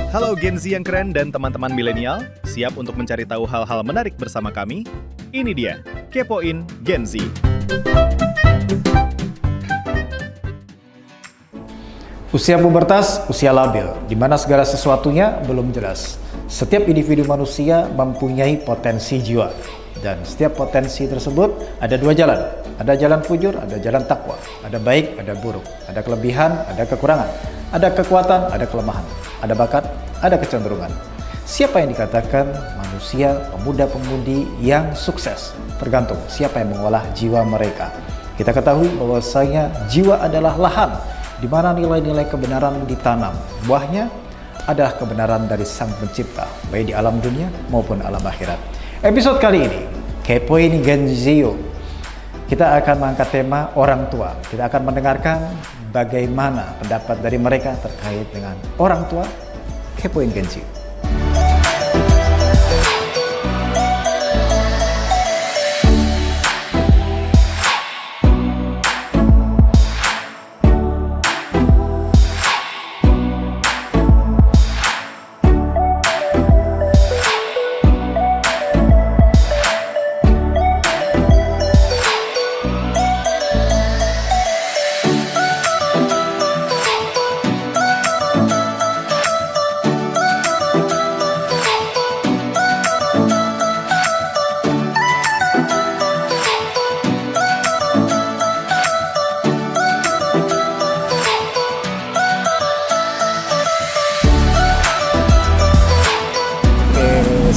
Halo Gen Z yang keren dan teman-teman milenial, siap untuk mencari tahu hal-hal menarik bersama kami? Ini dia, Kepoin Gen Z. Usia pubertas, usia labil, di mana segala sesuatunya belum jelas. Setiap individu manusia mempunyai potensi jiwa. Dan setiap potensi tersebut ada dua jalan. Ada jalan fujur, ada jalan takwa. Ada baik, ada buruk. Ada kelebihan, ada kekurangan. Ada kekuatan, ada kelemahan. Ada bakat, ada kecenderungan. Siapa yang dikatakan manusia, pemuda-pemudi yang sukses? Tergantung siapa yang mengolah jiwa mereka. Kita ketahui bahwasanya jiwa adalah lahan di mana nilai-nilai kebenaran ditanam. Buahnya adalah kebenaran dari Sang Pencipta, baik di alam dunia maupun alam akhirat. Episode kali ini, Kepoin Gen Z, kita akan mengangkat tema orang tua. Kita akan mendengarkan bagaimana pendapat dari mereka terkait dengan orang tua. Kepoin Gen Z.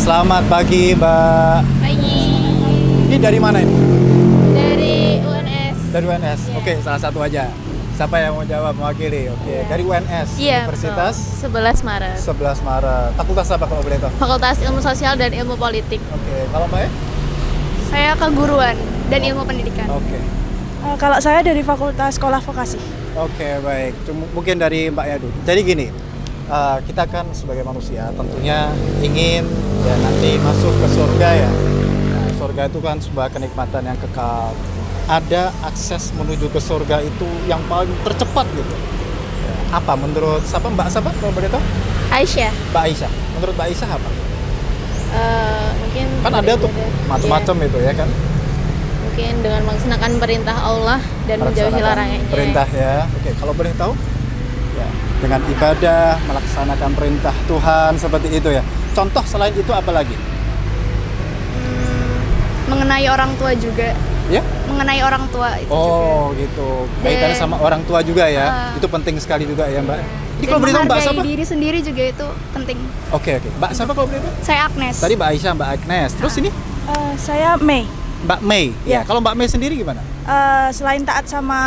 Selamat pagi, Mbak. Pagi. Ini dari mana ini? Dari UNS. Dari UNS. Oke, salah satu aja. Siapa yang mau jawab mewakili? Oke, dari UNS. Iya, Universitas betul. 11 Maret. 11 Maret. Fakultas apa kalau boleh tahu? Fakultas Ilmu Sosial dan Ilmu Politik. Oke, kalau Mbak ya? Saya keguruan dan Ilmu Pendidikan. Oke. Kalau saya dari Fakultas Sekolah Vokasi. Oke, baik. Mungkin dari Mbak Yadu. Jadi gini, kita kan sebagai manusia tentunya ingin ya nanti masuk ke surga ya. Nah, surga itu kan sebuah kenikmatan yang kekal. Ada akses menuju ke surga itu yang paling tercepat gitu. Ya, apa menurut Mbak siapa kalau boleh tahu? Aisyah. Mbak Aisyah. Menurut Mbak Aisyah apa? Mungkin Kan ada tuh macam-macam itu ya kan. Mungkin dengan melaksanakan perintah Allah dan menjauhi Melaksanakan larangannya. perintah ya. Oke, kalau boleh tahu? Ya, dengan ibadah, melaksanakan perintah Tuhan seperti itu ya. Contoh selain itu apa lagi? Mengenai orang tua juga. Ya? Mengenai orang tua itu juga. Oh, gitu. Kaitannya sama orang tua juga ya. Itu penting sekali juga ya, Mbak. Ini kalau boleh tahu Mbak siapa? Menghargai diri sendiri juga itu penting. Oke. Mbak siapa kalau boleh tahu? Saya Agnes. Tadi Mbak Aisyah, Mbak Agnes. Terus ini Saya Mei. Mbak Mei. Ya. Ya. Kalau Mbak Mei sendiri gimana? Selain taat sama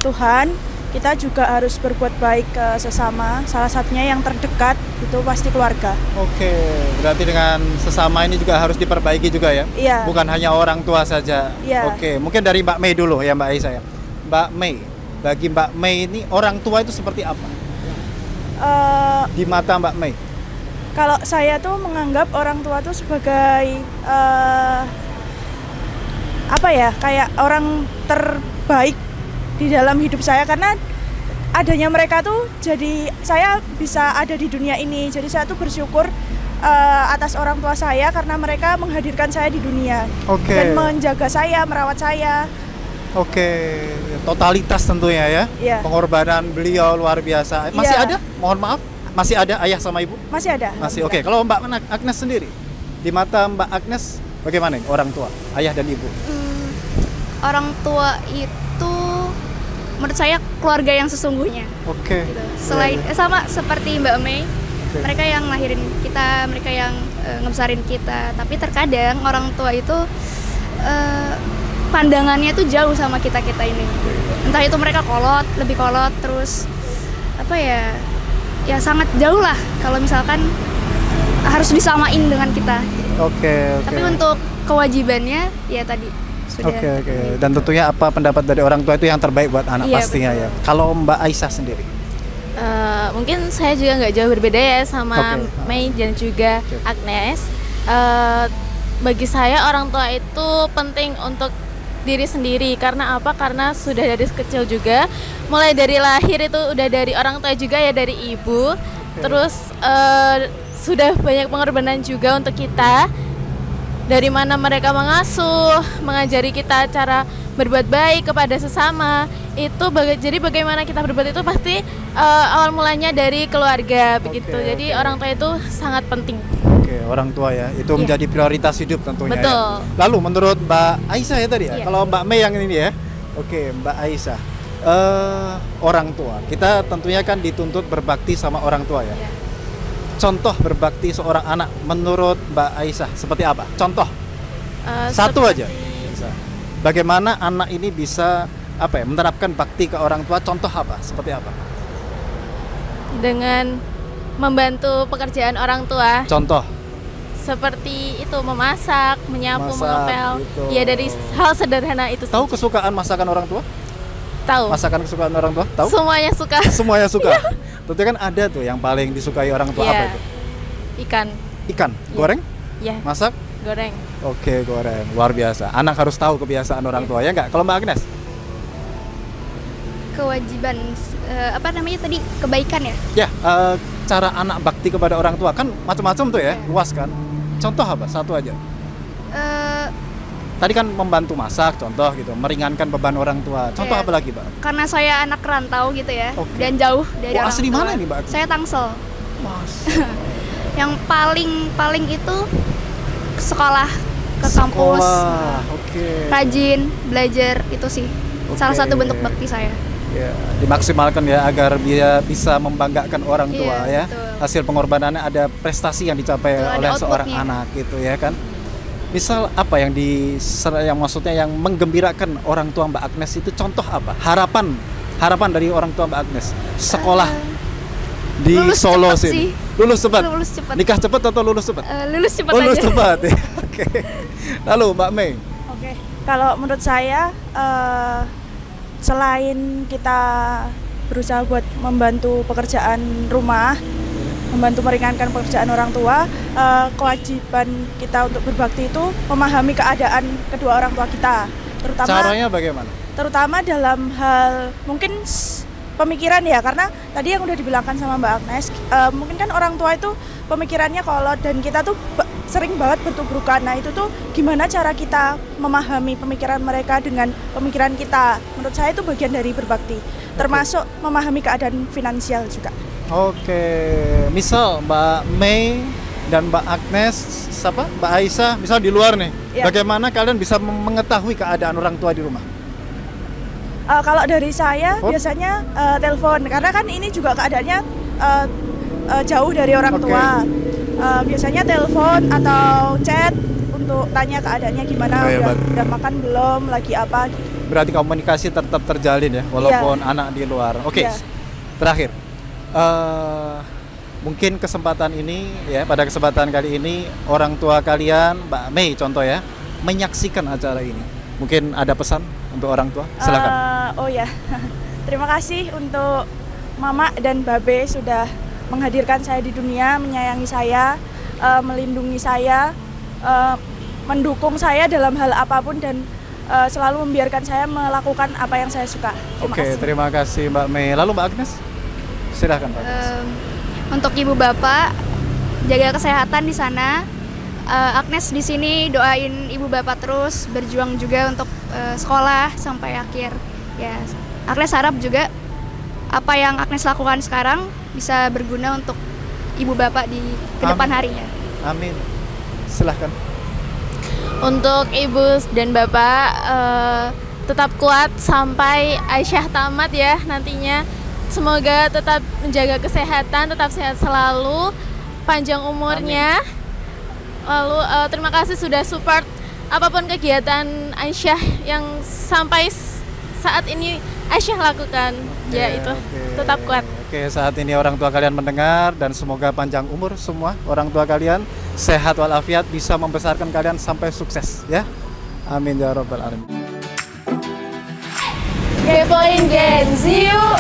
Tuhan, kita juga harus berbuat baik ke sesama. Salah satunya yang terdekat itu pasti keluarga. Oke. Berarti dengan sesama ini juga harus diperbaiki juga ya? Iya. Bukan hanya orang tua saja. Iya. Oke. Mungkin dari Mbak Mei dulu ya, Mbak Aisyah ya. Mbak Mei. Bagi Mbak Mei ini orang tua itu seperti apa? Di mata Mbak Mei. Kalau saya tuh menganggap orang tua tuh sebagai kayak orang terbaik di dalam hidup saya, karena adanya mereka tuh jadi saya bisa ada di dunia ini. Jadi saya tuh bersyukur atas orang tua saya karena mereka menghadirkan saya di dunia. Oke. Dan menjaga saya, merawat saya. Oke, totalitas tentunya ya. Iya. Pengorbanan beliau luar biasa. Masih Iya. ada? Mohon maaf, masih ada ayah sama ibu? Masih ada. Masih. Oke, kalau Mbak Agnes sendiri, di mata Mbak Agnes bagaimana nih orang tua, ayah dan ibu? Orang tua itu menurut saya keluarga yang sesungguhnya. Oke. Gitu. Selain sama seperti Mbak Mei, Oke. mereka yang lahirin kita, mereka yang ngebesarin kita. Tapi terkadang orang tua itu pandangannya tuh jauh sama kita ini. Entah itu mereka lebih kolot, terus ya sangat jauh lah kalau misalkan harus disamain dengan kita. Oke. Tapi untuk kewajibannya ya tadi sudah. Oke. Dan tentunya apa pendapat dari orang tua itu yang terbaik buat anak Iya, pastinya betul. ya. Kalau Mbak Aisyah sendiri? Mungkin saya juga nggak jauh berbeda ya sama Oke. Mei dan juga Agnes. Bagi saya orang tua itu penting untuk diri sendiri. Karena apa? Karena sudah dari kecil juga, mulai dari lahir itu udah dari orang tua juga ya, dari ibu. Terus sudah banyak pengorbanan juga untuk kita. Dari mana mereka mengasuh, mengajari kita cara berbuat baik kepada sesama. Jadi bagaimana kita berbuat itu pasti awal mulanya dari keluarga begitu. Jadi orang tua itu sangat penting. Oke, orang tua ya, itu menjadi prioritas hidup tentunya. Betul. Ya. Lalu menurut Mbak Aisyah ya tadi ya, Iya. kalau Mbak Mei yang ini ya, oke Mbak Aisyah, orang tua, kita tentunya kan dituntut berbakti sama orang tua ya. Iya. Contoh berbakti seorang anak menurut Mbak Aisyah seperti apa? Contoh satu aja. Bagaimana anak ini bisa menerapkan bakti ke orang tua? Contoh apa? Seperti apa? Dengan membantu pekerjaan orang tua. Contoh. Seperti itu, memasak, menyapu, Masak, mengepel. gitu. Ya dari hal sederhana itu. Tahu kesukaan masakan orang tua? Tahu. Masakan kesukaan orang tua? Tahu? Semuanya suka. Semuanya suka. Tentunya kan ada tuh yang paling disukai orang tua. Iya. Apa itu? Ikan. Ikan, Iya. goreng, Ya, masak. goreng. Oke, goreng. Luar biasa. Anak harus tahu kebiasaan orang tua ya nggak? Kalau Mbak Agnes? Kewajiban kebaikan ya. Ya, cara anak bakti kepada orang tua kan macam-macam tuh ya, luas kan. Contoh apa? Satu aja. Eh, Tadi kan membantu masak, contoh gitu, meringankan beban orang tua. Contoh Iya. apa lagi, Mbak? karena saya anak rantau gitu ya, Oke. dan jauh dari Oh, orang asli tua. mana ini, Mbak? Saya Tangsel. Mas. Yang paling itu sekolah ke kampus, Sekolah. Oke. rajin belajar itu sih. Salah Oke. satu bentuk bakti saya. Ya, dimaksimalkan ya agar dia bisa membanggakan orang tua ya. Iya, betul. Hasil pengorbanannya ada prestasi yang dicapai Betul, ada oleh seorang outputnya. anak gitu ya kan. Misal apa yang yang maksudnya yang menggembirakan orang tua Mbak Agnes itu contoh apa? Harapan dari orang tua Mbak Agnes. Sekolah di lulus Solo cepet sini. sih. Lulus cepat. Lulus cepat. Nikah cepat atau lulus cepat? Lulus cepat Lulus aja. cepat. Ya. Oke. Lalu Mbak Mei. Oke, kalau menurut saya selain kita berusaha buat membantu pekerjaan rumah, membantu meringankan pekerjaan orang tua, kewajiban kita untuk berbakti itu memahami keadaan kedua orang tua kita, Caranya bagaimana? terutama dalam hal mungkin pemikiran ya, karena tadi yang udah dibilangkan sama Mbak Agnes, mungkin kan orang tua itu pemikirannya kolot dan kita tuh sering banget bertubrukan. Nah itu tuh gimana cara kita memahami pemikiran mereka dengan pemikiran kita. Menurut saya itu bagian dari berbakti, termasuk memahami keadaan finansial juga. Oke, misal Mbak Mei dan Mbak Agnes, Mbak Aisyah, misal di luar nih, Ya. bagaimana kalian bisa mengetahui keadaan orang tua di rumah? Kalau dari saya Telepon? biasanya telepon, karena kan ini juga keadaannya jauh dari orang Oke. tua. Biasanya telepon atau chat untuk tanya keadaannya gimana, Oh, iya, udah makan belum, lagi apa. Berarti komunikasi tetap terjalin ya, walaupun anak di luar. Oke, Iya. terakhir, mungkin kesempatan ini ya, pada kesempatan kali ini orang tua kalian, Mbak Mei contoh ya, menyaksikan acara ini. Mungkin ada pesan untuk orang tua? Silakan. Oh ya, terima kasih untuk Mama dan Babe sudah menghadirkan saya di dunia, menyayangi saya, melindungi saya, mendukung saya dalam hal apapun dan selalu membiarkan saya melakukan apa yang saya suka. Terima Oke, kasih. terima kasih Mbak Mei. Lalu Mbak Agnes? Silakan Mbak Agnes. Untuk ibu bapak, jaga kesehatan di sana. Agnes di sini doain ibu bapak terus berjuang juga untuk sekolah sampai akhir. Ya, Agnes harap juga apa yang Agnes lakukan sekarang bisa berguna untuk ibu bapak di kedepan Amin. harinya. Amin. Silahkan. Untuk ibu dan bapak tetap kuat sampai Aisyah tamat ya nantinya. Semoga tetap menjaga kesehatan, tetap sehat selalu, panjang umurnya. Lalu terima kasih sudah support apapun kegiatan Aisyah yang sampai saat ini Aisyah lakukan. Ya itu, tetap kuat. Oke, saat ini orang tua kalian mendengar dan semoga panjang umur semua orang tua kalian, sehat walafiat, bisa membesarkan kalian sampai sukses ya. Amin ya rabbal alamin. Kepoin Gen Z yuk.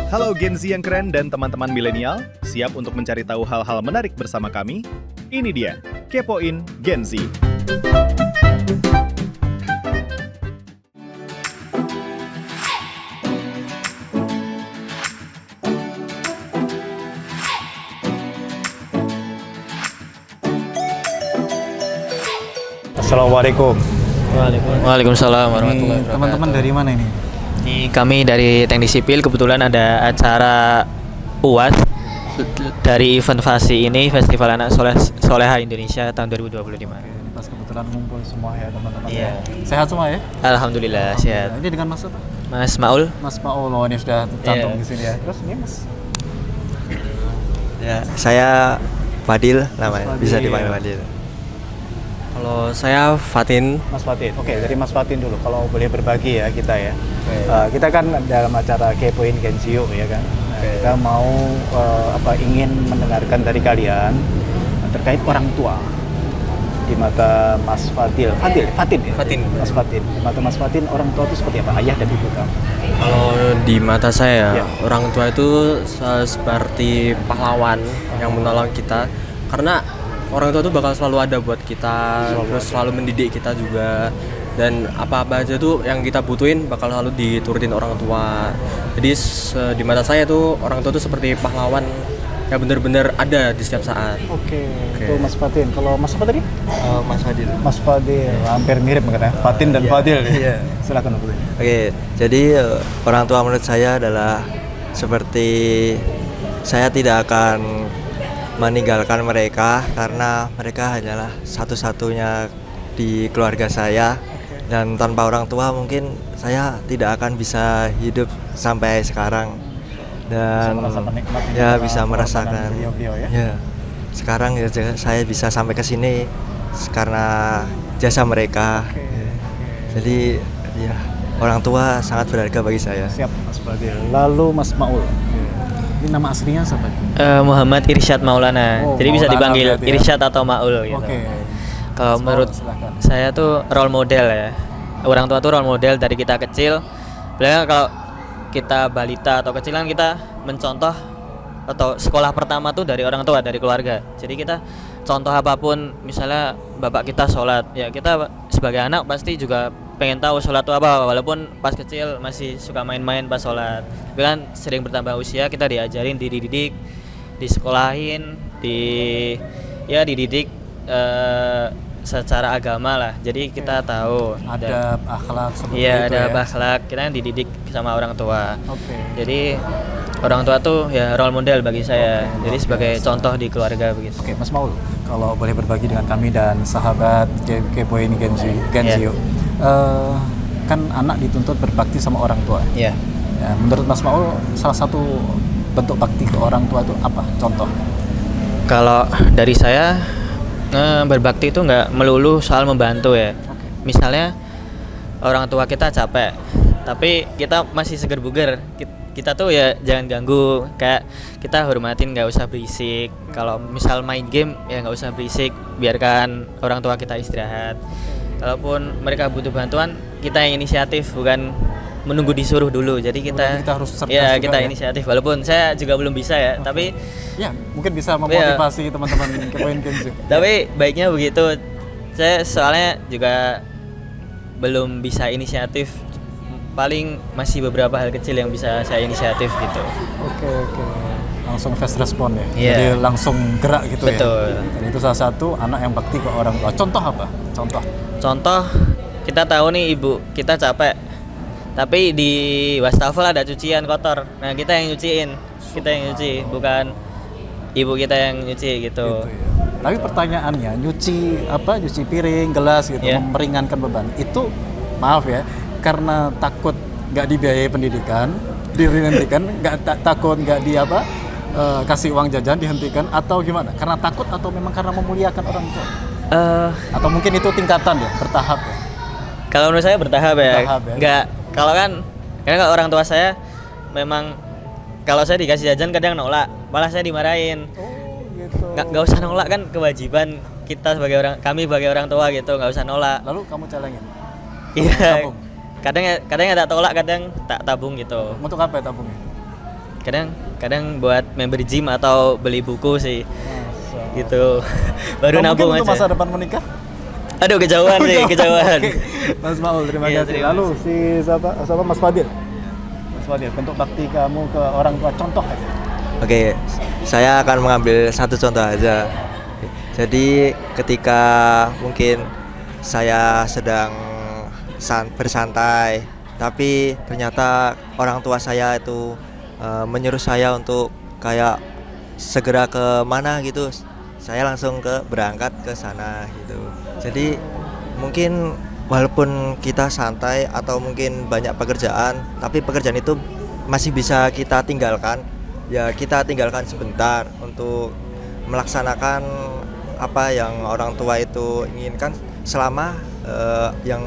Halo Gen Z yang keren dan teman-teman milenial, siap untuk mencari tahu hal-hal menarik bersama kami? Ini dia, Kepoin Gen Z. Assalamualaikum. Waalaikumsalam warahmatullahi wabarakatuh. Teman-teman dari mana ini? Ini kami dari Teknik Sipil, kebetulan ada acara UAS dari event FASI ini, Festival Anak Soleha Indonesia tahun 2025. Ini pas kebetulan ngumpul semua ya teman-teman. Iya. Sehat semua ya? Alhamdulillah sehat. Ini dengan Mas apa? Mas Maul. Mas Maul, oh, ini sudah tercantum Iya. di sini ya. Terus ini Mas? Ya, saya Fadil namanya, Fadil. bisa dipanggil Fadil. Kalau saya Fatin. Mas Fatin. Oke, dari Mas Fatin dulu. Kalau boleh berbagi ya kita ya. Kita kan dalam acara Kepoin Genzio ya kan. Nah, kita mau ingin mendengarkan dari kalian terkait orang tua di mata Mas Fatin ya? Fatin. Mas Fatin. Di mata Mas Fatin orang tua itu seperti apa? Ayah dan ibu kamu. Kalau di mata saya, Ya. orang tua itu seperti pahlawan yang menolong kita. Karena orang tua itu bakal selalu ada buat kita, terus selalu mendidik kita juga. Dan apa-apa aja tuh yang kita butuhin bakal selalu diturutin orang tua. Jadi di mata saya tuh orang tua tuh seperti pahlawan yang benar-benar ada di setiap saat. Oke. Itu Mas Fatin. Kalau Mas apa tadi? Mas Fadil. Mas Fadil. Hampir mirip makanya. Fatin dan Fadil. Iya. Silakan Bu. Oke, jadi orang tua menurut saya adalah seperti saya tidak akan meninggalkan mereka karena mereka hanyalah satu-satunya di keluarga saya, dan tanpa orang tua mungkin saya tidak akan bisa hidup sampai sekarang dan ya bisa merasakan beliau-beliau ya. ya sekarang ya saya bisa sampai ke sini karena jasa mereka. Jadi ya orang tua sangat berharga bagi saya. Siap Mas Fadil. Lalu Mas Maul. Ini nama aslinya siapa? Muhammad Irsyad Maulana. Oh, Jadi bisa Maulana dipanggil berarti ya. Irsyad atau Maul gitu. Oke. Kalau Mas menurut Maul, silakan. saya tuh role model ya. Orang tua tuh role model dari kita kecil. Biasanya kalau kita balita atau kecil kan kita mencontoh atau sekolah pertama tuh dari orang tua, dari keluarga. Jadi kita contoh apapun, misalnya bapak kita sholat, ya kita sebagai anak pasti juga pengen tahu sholat itu apa, walaupun pas kecil masih suka main-main pas sholat. Tapi kan sering bertambah usia, kita diajarin, dididik, disekolahin, dididik secara agama lah. Jadi kita tahu Ada akhlak seperti iya, itu ada ya. akhlak, kita yang dididik sama orang tua. Oke. Jadi orang tua tuh ya role model bagi saya. Jadi sebagai contoh di keluarga begitu. Oke, Mas Maul, kalau boleh berbagi dengan kami dan sahabat Kepoin Genzio. Kan anak dituntut berbakti sama orang tua. Iya. Ya, menurut Mas Maul, salah satu bentuk bakti ke orang tua itu apa? Contoh. Kalau dari saya berbakti itu nggak melulu soal membantu ya. Misalnya orang tua kita capek, tapi kita masih seger buger. Kita tuh ya jangan ganggu, kayak kita hormatin, nggak usah berisik. Kalau misal main game ya nggak usah berisik, biarkan orang tua kita istirahat. Kalaupun mereka butuh bantuan, kita yang inisiatif, bukan menunggu disuruh dulu. Jadi Berarti kita harus cerdas ya juga kita ya. inisiatif. Walaupun saya juga belum bisa ya, tapi Ya, mungkin bisa memotivasi teman-teman Kepoin Genzio. tapi baiknya begitu. Saya soalnya juga belum bisa inisiatif. Paling masih beberapa hal kecil yang bisa saya inisiatif gitu. Oke. Langsung fast respon ya. Iya. Jadi langsung gerak gitu Betul. ya. Dan itu salah satu anak yang bakti ke orang tua. Contoh apa? Contoh, kita tahu nih ibu kita capek, tapi di wastafel ada cucian kotor. Nah kita yang nyuciin, bukan ibu kita yang nyuci gitu. Gitu ya. Tapi pertanyaannya, nyuci piring, gelas gitu, Iya. meringankan beban. Itu maaf ya, karena takut nggak dibiayai pendidikan, dihentikan, takut nggak kasih uang jajan dihentikan, atau gimana? Karena takut atau memang karena memuliakan orang tua? Atau mungkin itu tingkatan ya, bertahap ya? Kalau menurut saya bertahap ya. Bertahap ya. Nggak, karena kalau orang tua saya memang kalau saya dikasih jajan kadang nolak, malah saya dimarahin. Oh gitu. Nggak usah nolak, kan kewajiban kita kami sebagai orang tua gitu, nggak usah nolak. Lalu kamu celengin? Iya. Tabung? Kadang tak tolak, kadang tak tabung gitu. Untuk apa ya tabungnya? Kadang buat member gym atau beli buku sih. Gitu. Baru Atau nabung mungkin aja. untuk masa depan menikah? Aduh, kejauhan sih, kejauhan. Oke. Mas Maul, terima Iya, kasih. terima Lalu si siapa Mas Fadil? Mas Fadil, bentuk bakti kamu ke orang tua, contoh ya? Oke, saya akan mengambil satu contoh aja. Jadi ketika mungkin saya sedang bersantai, tapi ternyata orang tua saya itu menyuruh saya untuk kayak segera ke mana gitu. Saya langsung berangkat ke sana gitu. Jadi mungkin walaupun kita santai atau mungkin banyak pekerjaan, tapi pekerjaan itu masih bisa kita tinggalkan. Ya kita tinggalkan sebentar untuk melaksanakan apa yang orang tua itu inginkan, selama yang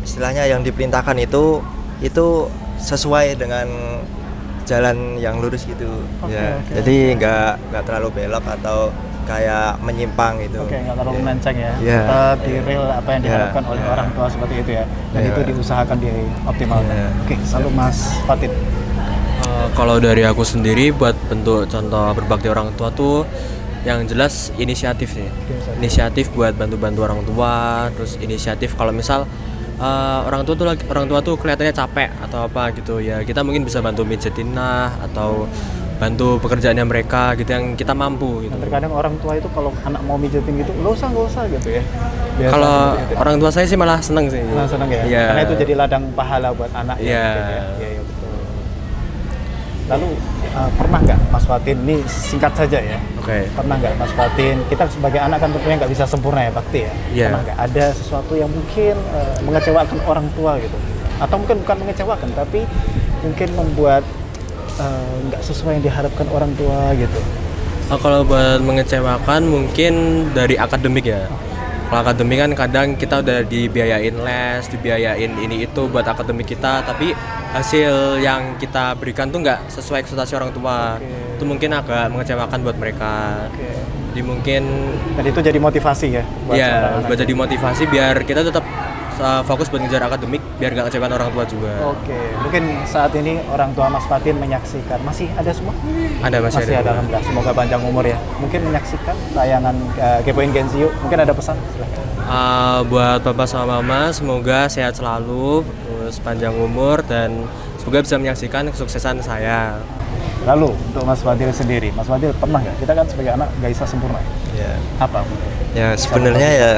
istilahnya yang diperintahkan itu sesuai dengan jalan yang lurus gitu. Jadi nggak terlalu belok atau kayak menyimpang gitu. Nggak terlalu melenceng ya. Yeah. Tetap di real apa yang diharapkan oleh orang tua seperti itu ya. Dan itu diusahakan dioptimalkan. Lalu Mas Fatin. Kalau dari aku sendiri buat bentuk contoh berbakti orang tua tuh yang jelas inisiatif sih. Inisiatif buat bantu-bantu orang tua, terus inisiatif kalau misal orang tua tuh kelihatannya capek atau apa gitu ya, kita mungkin bisa bantu mijetin atau bantu pekerjaannya mereka gitu yang kita mampu gitu. Terkadang orang tua itu kalau anak mau mijetin gitu, nggak usah gitu ya. Kalau orang tua saya sih malah seneng sih. Malah seneng ya. Yeah. Karena itu jadi ladang pahala buat anak Yeah. ya. Iya betul. Lalu pernah nggak Mas Fatin, ini singkat saja ya. Pernah nggak Mas Fatin, kita sebagai anak kan tentunya nggak bisa sempurna ya bakti ya. Yeah. Pernah nggak ada sesuatu yang mungkin mengecewakan orang tua gitu, atau mungkin bukan mengecewakan tapi mungkin membuat nggak sesuai yang diharapkan orang tua gitu? Kalau buat mengecewakan mungkin dari akademik ya. Kalau akademik kan kadang kita udah dibiayain les, dibiayain ini itu buat akademik kita, tapi hasil yang kita berikan tuh nggak sesuai ekspektasi orang tua. Itu mungkin agak mengecewakan buat mereka. Jadi mungkin dan itu jadi motivasi ya buat ya, buat jadi motivasi biar kita tetap fokus buat ngejar akademik, biar nggak kecewakan orang tua juga. Mungkin saat ini orang tua Mas Fatin menyaksikan, masih ada semua? Masih ada. Alhamdulillah, semoga panjang umur ya. Mungkin menyaksikan tayangan Kepoin Gensi Yuk, mungkin ada pesan? Buat papa sama mama, semoga sehat selalu, terus panjang umur, dan semoga bisa menyaksikan kesuksesan saya. Lalu untuk Mas Fadil sendiri, Mas Fadil pernah nggak? Kita kan sebagai anak nggak bisa sempurna. Ya. Apa? Ya sebenarnya ya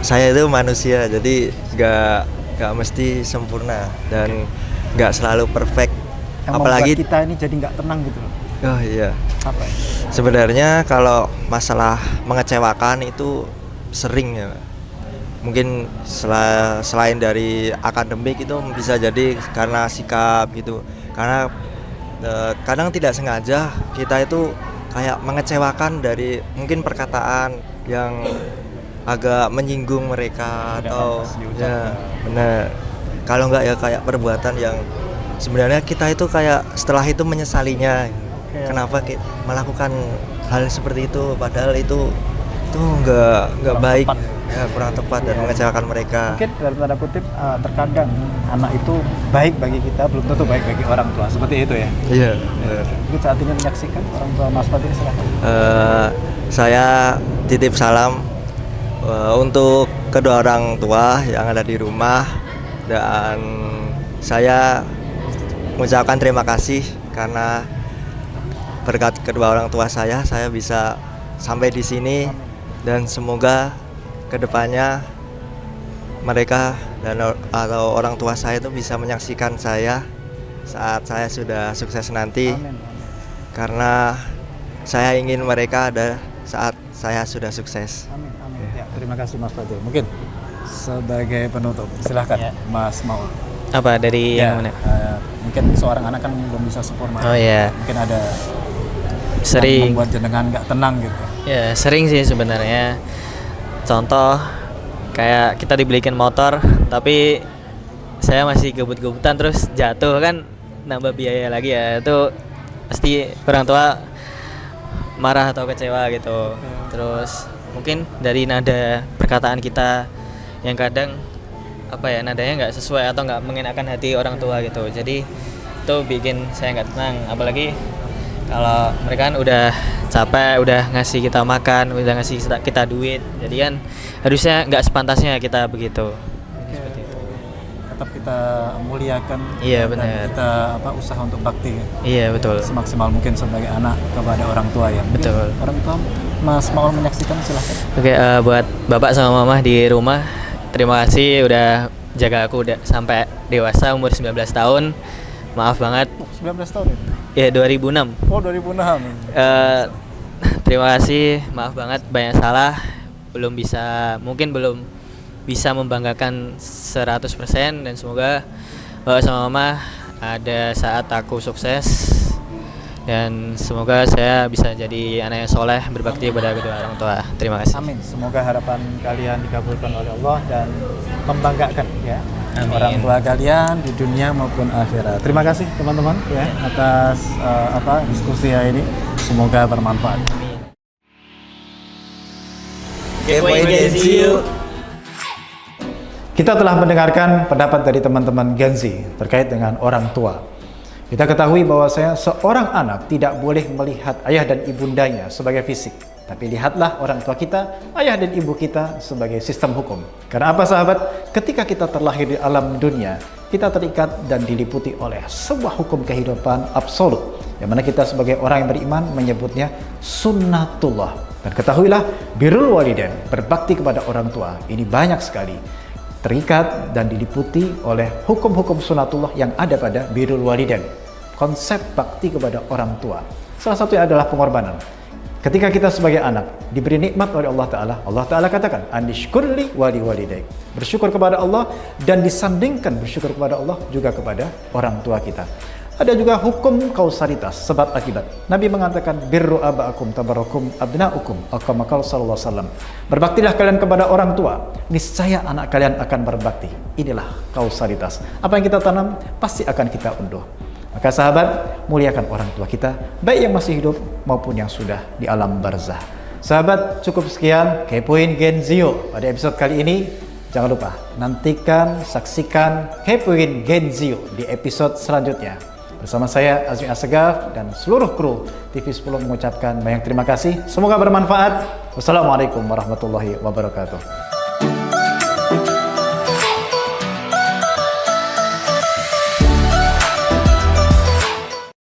saya itu manusia, jadi nggak mesti sempurna dan nggak selalu perfect. Yang apalagi membuat kita ini jadi nggak tenang gitu loh. Oh iya. Apa? Sebenarnya kalau masalah mengecewakan itu sering ya. Mungkin selain dari akademik itu bisa jadi karena sikap gitu. Karena kadang tidak sengaja kita itu kayak mengecewakan dari mungkin perkataan yang agak menyinggung mereka atau ya benar. Kalau enggak ya kayak perbuatan yang sebenarnya kita itu kayak setelah itu menyesalinya. Kenapa melakukan hal seperti itu, padahal itu enggak baik. Ya, kurang tepat dan mengecewakan mereka. Mungkin dalam tanda kutip terkadang anak itu baik bagi kita belum tentu baik bagi orang tua, seperti itu ya. Iya. Mungkin saat ini menyaksikan orang tua Mas Fatin, silakan. Saya titip salam untuk kedua orang tua yang ada di rumah, dan saya mengucapkan terima kasih karena berkat kedua orang tua saya bisa sampai di sini. Dan semoga kedepannya mereka atau orang tua saya itu bisa menyaksikan saya saat saya sudah sukses nanti. Amin. Karena saya ingin mereka ada saat saya sudah sukses. Amin. Ya, terima kasih Mas Fadil. Mungkin sebagai penutup silahkan Mas Maul. Apa dari yang mana? Mungkin seorang anak kan belum bisa sempurna. Oh iya. Mungkin ada Sering. yang membuat jenengan nggak tenang gitu. Ya sering sih sebenarnya. Contoh kayak kita dibelikin motor tapi saya masih gebut-gebutan terus jatuh, kan nambah biaya lagi ya. Itu pasti orang tua marah atau kecewa gitu. Terus mungkin dari nada perkataan kita yang kadang nadanya nggak sesuai atau nggak mengenakan hati orang tua gitu. Jadi itu bikin saya nggak tenang, apalagi kalau mereka kan udah capek, udah ngasih kita makan, udah ngasih kita duit, jadi kan harusnya nggak sepantasnya kita begitu. Seperti itu. tetap kita muliakan. Iya, dan benar. kita usaha untuk bakti Iya, betul. semaksimal mungkin sebagai anak kepada orang tua ya. Mungkin Betul. Orang tua Mas Maul menyaksikan, silahkan. Oke, buat bapak sama mama di rumah, terima kasih udah jaga aku udah sampai dewasa umur 19 tahun. Maaf banget. 19 tahun itu? Ya 2006. Oh 2006. Terima kasih, maaf banget banyak salah. Mungkin belum bisa membanggakan 100% dan semoga bapak sama mama ada saat aku sukses dan semoga saya bisa jadi anak yang soleh berbakti kepada kedua orang tua. Terima kasih. Amin. Semoga harapan kalian dikabulkan oleh Allah dan membanggakan ya Amin. orang tua kalian di dunia maupun akhirat. Terima kasih teman-teman ya atas diskusi hari ini. Semoga bermanfaat. Kepoin Gen Z yuk. Kita telah mendengarkan pendapat dari teman-teman Gen Z terkait dengan orang tua. Kita ketahui bahwasanya seorang anak tidak boleh melihat ayah dan ibundanya sebagai fisik, tapi lihatlah orang tua kita, ayah dan ibu kita sebagai sistem hukum. Karena apa sahabat? Ketika kita terlahir di alam dunia, kita terikat dan diliputi oleh sebuah hukum kehidupan absolut, yang mana kita sebagai orang yang beriman menyebutnya sunnatullah. Dan ketahuilah, birrul walidain, berbakti kepada orang tua, ini banyak sekali terikat dan diliputi oleh hukum-hukum sunatullah yang ada pada birrul walidain. Konsep bakti kepada orang tua, salah satunya adalah pengorbanan. Ketika kita sebagai anak diberi nikmat oleh Allah Ta'ala katakan anishkurli wali walidaik, bersyukur kepada Allah dan disandingkan bersyukur kepada Allah juga kepada orang tua kita. Ada juga hukum kausalitas, sebab akibat. Nabi mengatakan birru aba'akum tabarakum abna'ukum, aqamakal sallallahu alaihi wasallam. Berbaktilah kalian kepada orang tua, niscaya anak kalian akan berbakti. Inilah kausalitas. Apa yang kita tanam pasti akan kita unduh. Maka sahabat, muliakan orang tua kita, baik yang masih hidup maupun yang sudah di alam barzah. Sahabat, cukup sekian Kepoin Gen Z pada episode kali ini. Jangan lupa nantikan, saksikan Kepoin Gen Z di episode selanjutnya. Bersama saya Azmi Assegaf dan seluruh kru TV10 mengucapkan banyak terima kasih. Semoga bermanfaat. Wassalamualaikum warahmatullahi wabarakatuh.